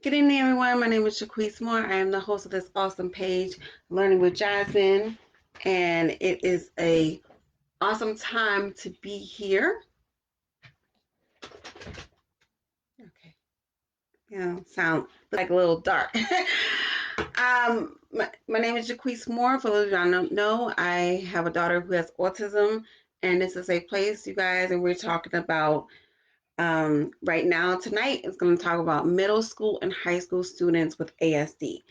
Good evening, everyone. My name is Shaquise Moore. I am the host of this awesome page, Learning with Jasmine, and it is a awesome time to be here. Okay, sound like a little dark. My name is Jaquise Moore. For those of you who don't know, I have a daughter who has autism, and this is a place, you guys, and we're talking about right now tonight is going to talk about middle school and high school students with ASD.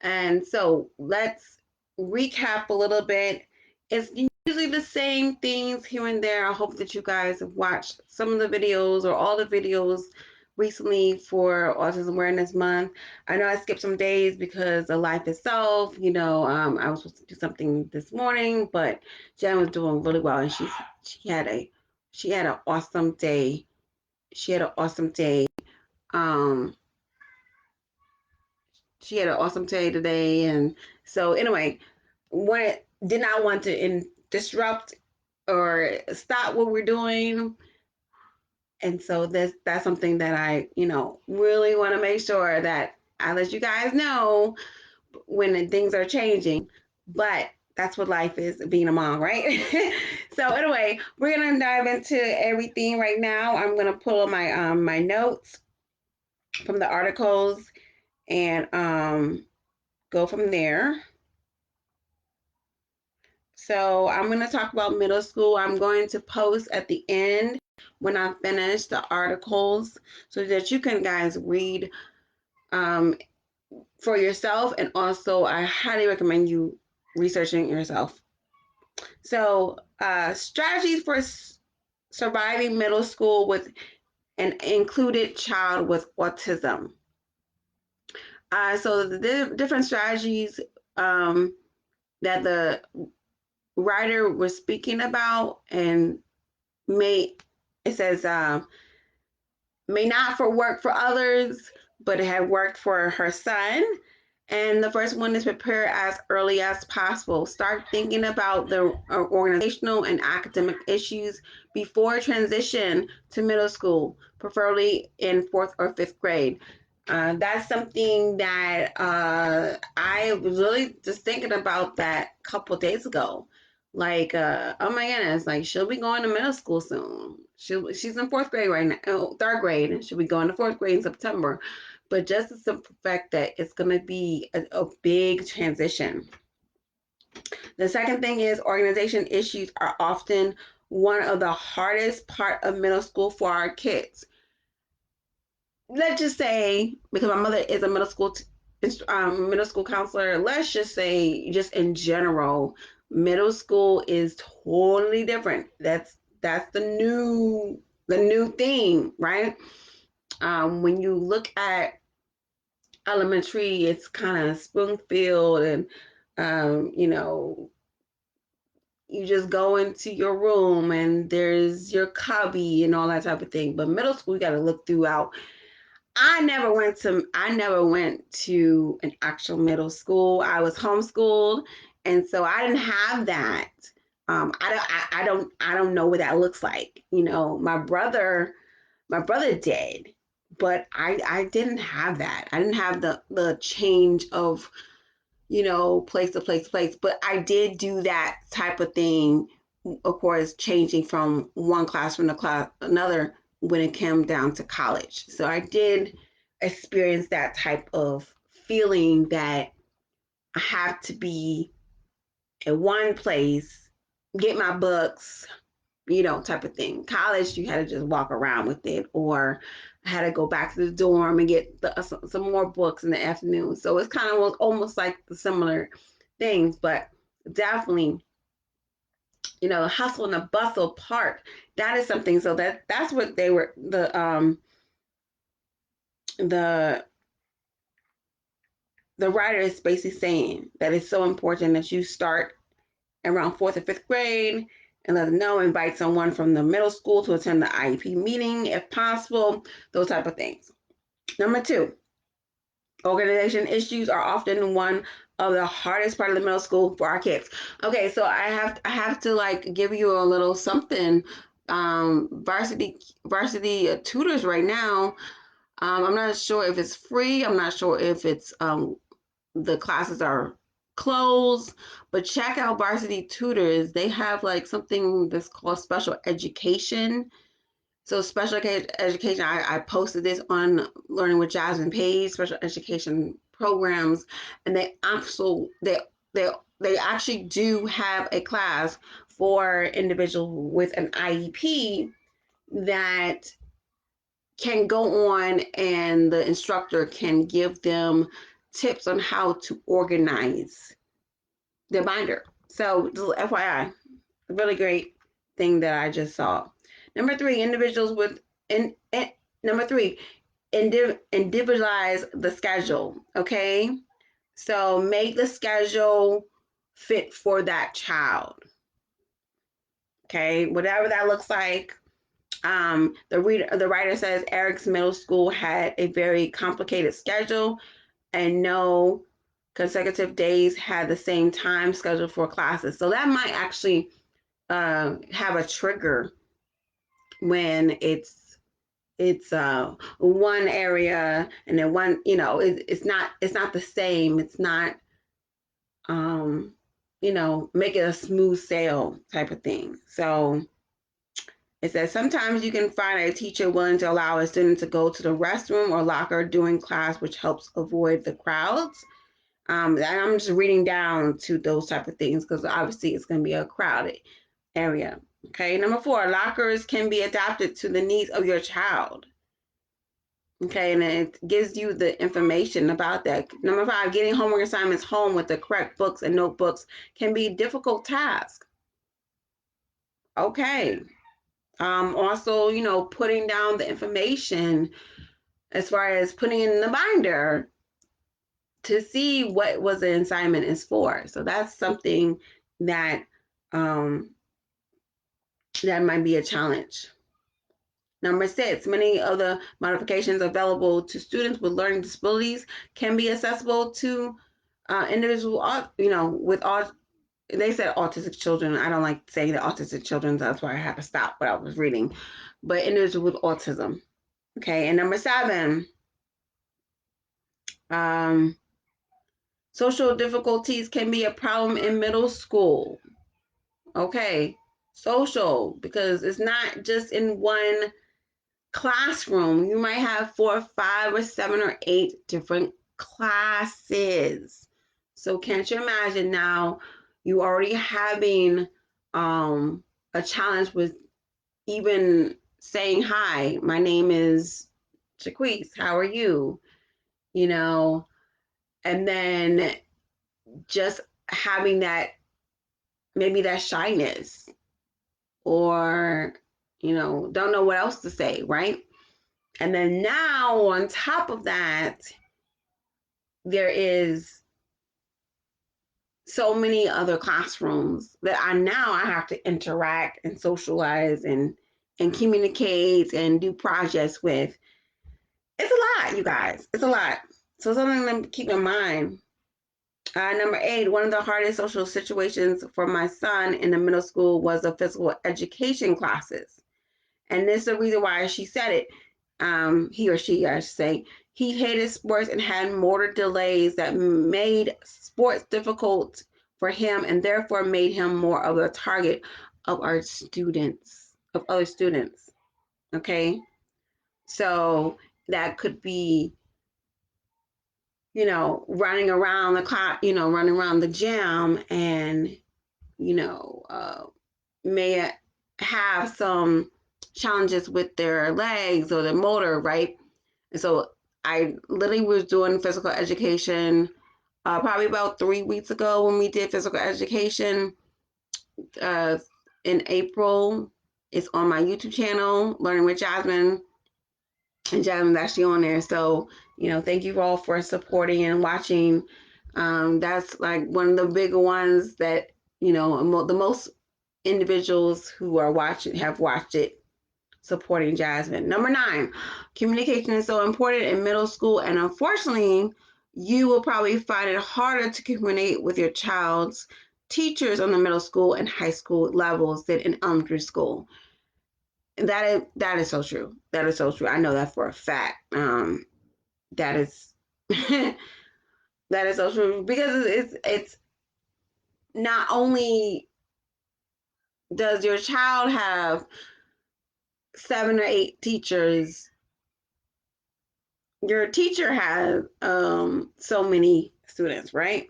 And so let's recap a little bit. It's usually the same things here and there. I hope that you guys have watched some of the videos or all the videos recently for Autism Awareness Month. I know I skipped some days because of life itself. I was supposed to do something this morning, but Jen was doing really well, and she had an awesome day. She had an awesome day. Um, she had an awesome day today, and so anyway, what did not want to disrupt or stop what we're doing, and so that's something that I really want to make sure that I let you guys know when things are changing. But that's what life is, being a mom, right? So anyway, we're gonna dive into everything right now. I'm gonna pull up my notes from the articles and go from there. So I'm going to talk about middle school. I'm going to post at the end when I finish the articles so that you can guys read um, for yourself. And also, I highly recommend you researching yourself. So strategies for surviving middle school with an included child with autism. So the different strategies that the writer was speaking about, and may it says may not for work for others, but it had worked for her son. And the first one is prepare as early as possible. Start thinking about the organizational and academic issues before transition to middle school, preferably in fourth or fifth grade. That's something that I was really just thinking about that a couple of days ago. Like, oh my goodness, like she'll be going to middle school soon. She's in fourth grade right now, third grade, and she'll be going to fourth grade in September. But just the simple fact that it's going to be a big transition. The second thing is organization issues are often one of the hardest part of middle school for our kids. Let's just say, because my mother is a middle school counselor, let's just say, just in general, middle school is totally different. That's the new thing, right? When you look at elementary, it's kind of spoon-filled, and you know, you just go into your room and there's your cubby and all that type of thing. But middle school, you got to look throughout. I never went to an actual middle school. I was homeschooled, and so I didn't have that. I don't know what that looks like. My brother did, but I didn't have that. I didn't have the change of place to place to place. But I did do that type of thing, of course, changing from one classroom to another when it came down to college. So I did experience that type of feeling that I have to be in one place, get my books, type of thing. College, you had to just walk around with it, or I had to go back to the dorm and get some more books in the afternoon. So it's kind of almost like the similar things, but definitely, the hustle and the bustle part, that is something. So that's what they were the the writer is basically saying that it's so important that you start around fourth or fifth grade and let them know, invite someone from the middle school to attend the IEP meeting if possible, those type of things. Number two, organization issues are often one of the hardest part of the middle school for our kids. Okay, so I have to like give you a little something. Varsity tutors right now. I'm not sure if it's free. I'm not sure if it's the classes are closed, but check out Varsity Tutors. They have like something that's called special education. So special education, I posted this on Learning with Jasmine page, special education programs, and they actually do have a class for individuals with an IEP that can go on, and the instructor can give them tips on how to organize their binder. So just FYI, really great thing that I just saw. Number three, individuals with in number three, individualize the schedule. Okay, so make the schedule fit for that child. Okay, whatever that looks like. The writer says Eric's middle school had a very complicated schedule, and no consecutive days had the same time schedule for classes. So that might actually have a trigger when it's one area and then one, it's not the same. It's not um make it a smooth sail type of thing. So it says sometimes you can find a teacher willing to allow a student to go to the restroom or locker during class, which helps avoid the crowds. And I'm just reading down to those type of things because obviously it's going to be a crowded area. Okay, number four, lockers can be adapted to the needs of your child. Okay, and it gives you the information about that. Number five, getting homework assignments home with the correct books and notebooks can be a difficult task. Okay. Also, putting down the information as far as putting in the binder to see what was the assignment is for. So that's something that um, that might be a challenge. Number six, many of the modifications available to students with learning disabilities can be accessible to individuals, with all, they said autistic children. I don't like saying the autistic children. That's why I had to stop what I was reading. But individuals with autism. Okay, and number seven, um, social difficulties can be a problem in middle school. Okay, social, because it's not just in one classroom. You might have 4, 5, or 7 or 8 different classes. So can't you imagine now you already having a challenge with even saying hi, my name is Jaquise, how are you? You know, and then just having that, maybe that shyness, or don't know what else to say, right? And then now on top of that, there is so many other classrooms that I have to interact and socialize and communicate and do projects with. It's a lot, you guys. It's a lot. So something to keep in mind. Number 8, one of the hardest social situations for my son in the middle school was the physical education classes. And this is the reason why she said it. He or she, I should say, he hated sports and had motor delays that made sports difficult for him and therefore made him more of a target of other students. Okay. So that could be, running around the clock, running around the gym and, you know, uh, may have some challenges with their legs or their motor, right? And so I literally was doing physical education probably about 3 weeks ago when we did physical education uh, in April. It's on my YouTube channel, Learning with Jasmine, and Jasmine's actually on there. So, thank you all for supporting and watching. That's like one of the bigger ones that, the most individuals who are watching have watched it, supporting Jasmine. Number 9, communication is so important in middle school, and unfortunately, you will probably find it harder to communicate with your child's teachers on the middle school and high school levels than in elementary school. that is so true. That is so true. I know that for a fact. That is that is so true because it's not only does your child have 7 or 8 teachers, your teacher has so many students, right?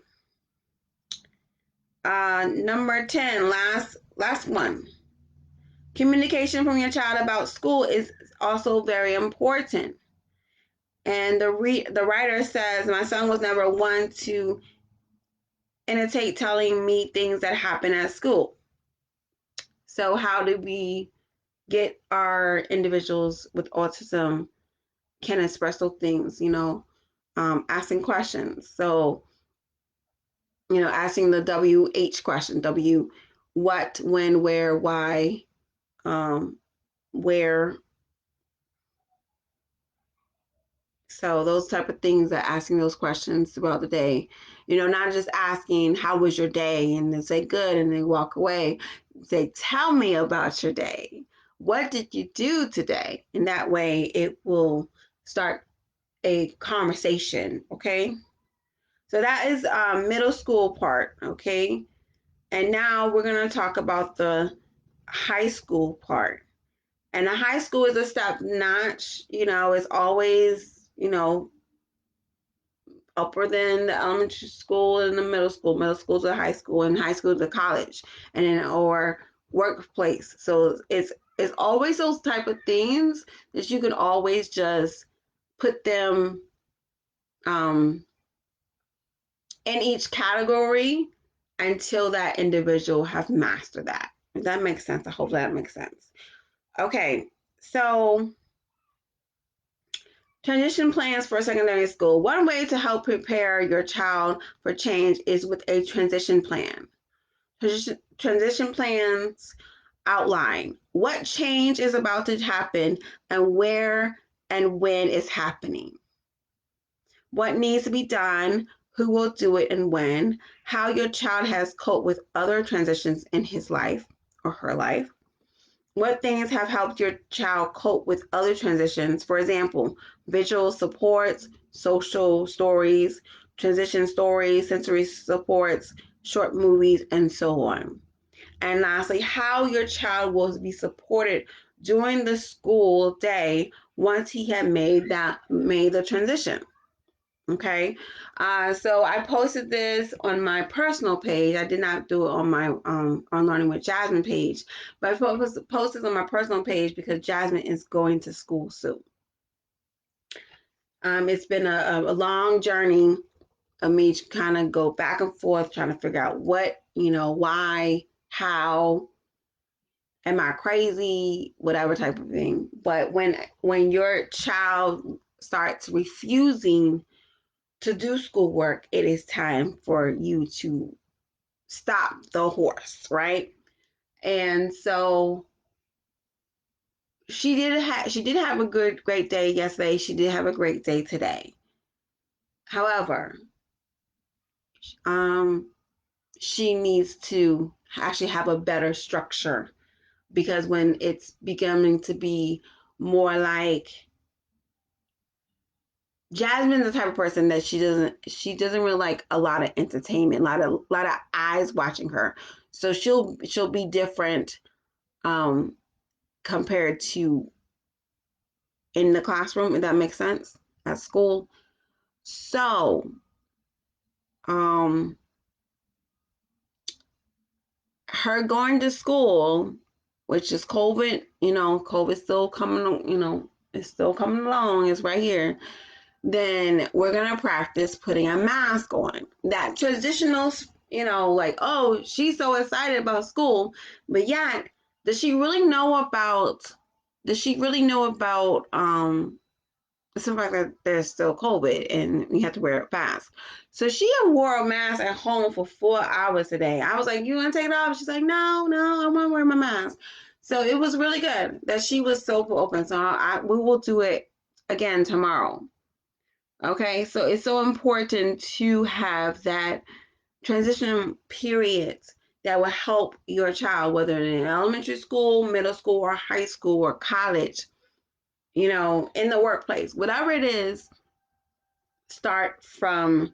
Number 10, last one. Communication from your child about school is also very important. And the writer says, my son was never one to imitate telling me things that happen at school. So how do we get our individuals with autism can express those things, asking questions. So, asking the WH question, what, when, where, why, where. So those type of things are asking those questions throughout the day. Not just asking, how was your day? And they say good and they walk away. Say, tell me about your day. What did you do today? And that way it will start a conversation, okay? So that is middle school part, okay? And now we're going to talk about the high school part. And the high school is a step notch, it's always, upper than the elementary school and the middle school. Middle school to high school, and high school to college, and then or workplace. So it's always those type of things that you can always just put them in each category until that individual have mastered that. If that makes sense, I hope that makes sense. Okay, so transition plans for secondary school. One way to help prepare your child for change is with a transition plan. Transition plans outline what change is about to happen and where and when it's happening, what needs to be done, who will do it and when, how your child has coped with other transitions in his life or her life, what things have helped your child cope with other transitions, for example, visual supports, social stories, transition stories, sensory supports, short movies, and so on. And lastly, how your child will be supported during the school day once he had made the transition. Okay, so I posted this on my personal page. I did not do it on my on Learning with Jasmine page, but I posted on my personal page because Jasmine is going to school soon. It's been a long journey of me to kind of go back and forth trying to figure out what, why, how, am I crazy, whatever type of thing. But when your child starts refusing to do schoolwork, it is time for you to stop the horse, right? And so she did have a great day yesterday. She did have a great day today. However, um, she needs to actually have a better structure, because when it's beginning to be more like Jasmine's the type of person that she doesn't really like a lot of entertainment, a lot of eyes watching her. So she'll be different um compared to in the classroom, if that makes sense, at school. So um her going to school, which is COVID, COVID still coming, it's still coming along, it's right here. Then we're going to practice putting a mask on. That traditional, like, oh, she's so excited about school, but yet, does she really know about, the fact that there's still COVID and we have to wear a mask? So she wore a mask at home for 4 hours today. I was like, you want to take it off? She's like, no, I want to wear my mask. So it was really good that she was so open. So we will do it again tomorrow. Okay, so it's so important to have that transition period that will help your child, whether in elementary school, middle school, or high school, or college, in the workplace, whatever it is. Start from,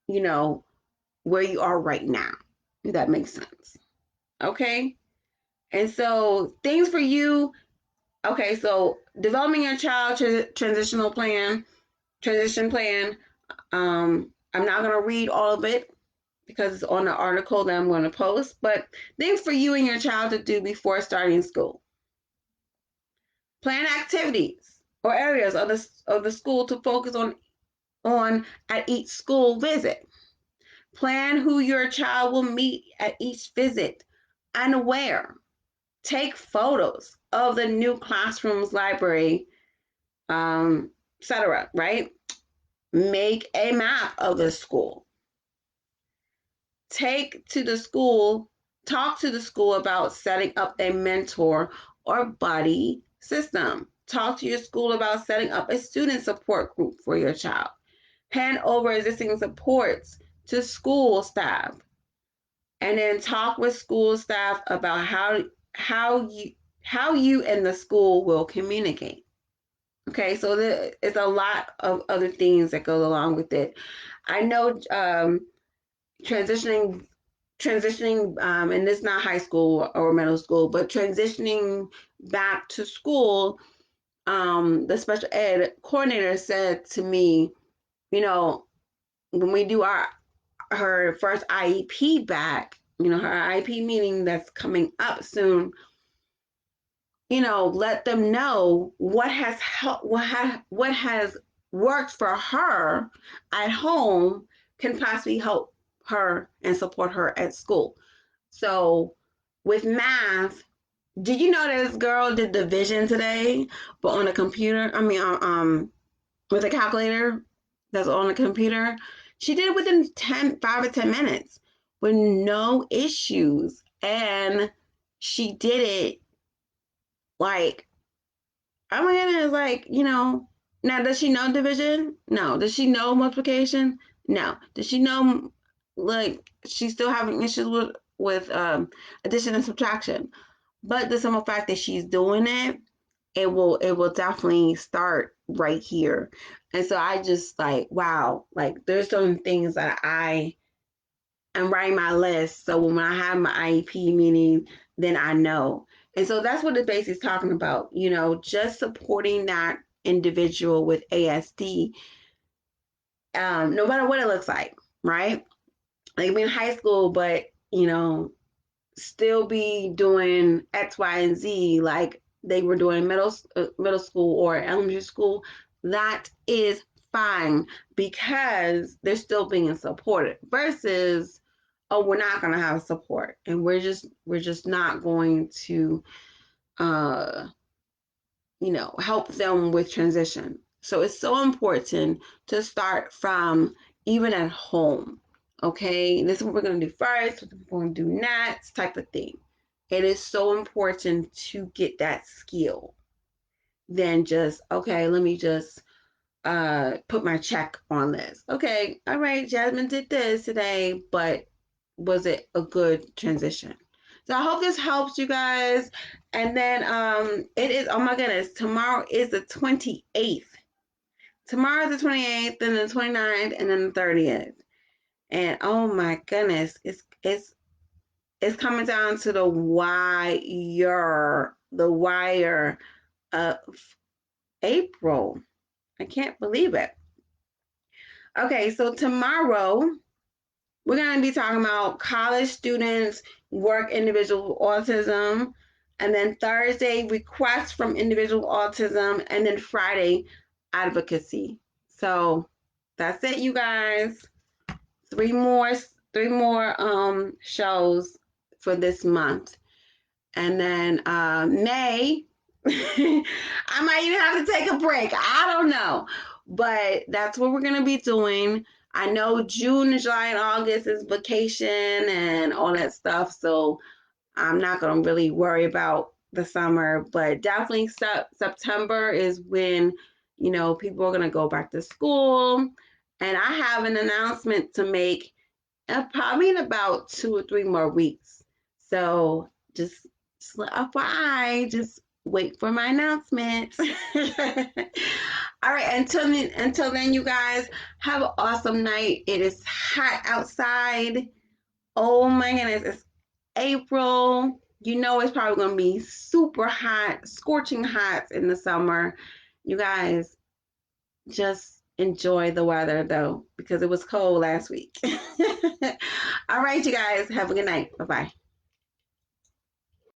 you know, where you are right now, if that makes sense. Okay. And so things for you. Okay. So developing your child transition plan. I'm not going to read all of it because it's on the article that I'm going to post, but things for you and your child to do before starting school. Plan activities or areas of the school to focus on at each school visit. Plan who your child will meet at each visit and where. Take photos of the new classrooms, library, etc. Right? Make a map of the school. Take to the school, talk to the school about setting up a mentor or buddy system. Talk to your school about setting up a student support group for your child. Hand over existing supports to school staff. And then talk with school staff about how you and the school will communicate. Okay, so it's a lot of other things that go along with it. I know transitioning and it's not high school or middle school, but transitioning back to school, the special ed coordinator said to me, when we do her first IEP back, her IEP meeting that's coming up soon, let them know what has helped, what has worked for her at home can possibly help her and support her at school. So with math, did you know this girl did division today, but on a computer? I mean, with a calculator that's on the computer. She did it within 5 or 10 minutes with no issues. And she did it like, oh my goodness, like, now does she know division? No. Does she know multiplication? No. Does she know, like, she's still having issues with addition and subtraction? But the simple fact that she's doing it, it will definitely start right here. And so I just like, wow, like there's some things that I am writing my list. So when I have my IEP meeting, then I know. And so that's what the base is talking about, just supporting that individual with ASD, no matter what it looks like, right? Like be in high school, but still be doing X, Y, and Z like they were doing middle school or elementary school. That is fine because they're still being supported. Versus, oh, we're not going to have support, and we're just not going to, uh, help them with transition. So it's so important to start from even at home. Okay, this is what we're going to do first, what we're going to do next, type of thing. It is so important to get that skill than just, okay, let me just put my check on this. Okay, all right, Jasmine did this today, but was it a good transition? So I hope this helps you guys. And then it is, oh my goodness, tomorrow is the 28th. Tomorrow is the 28th, and the 29th, and then the 30th. And oh my goodness, it's coming down to the wire of April. I can't believe it. Okay, so tomorrow we're going to be talking about college students work individual autism, and then Thursday requests from individual autism, and then Friday advocacy. So that's it, you guys. Three more shows for this month, and then May I might even have to take a break. I don't know, but that's what we're gonna be doing. I know June, July, and August is vacation and all that stuff, so I'm not gonna really worry about the summer. But definitely September is when people are gonna go back to school, and I have an announcement to make probably in about 2 or 3 more weeks. So just FYI, just wait for my announcement. All right, until then, you guys have an awesome night. It is hot outside. Oh my goodness, it's April. You know it's probably gonna be super hot, scorching hot in the summer. You guys just enjoy the weather though, because it was cold last week. All right, you guys, have a good night. Bye bye.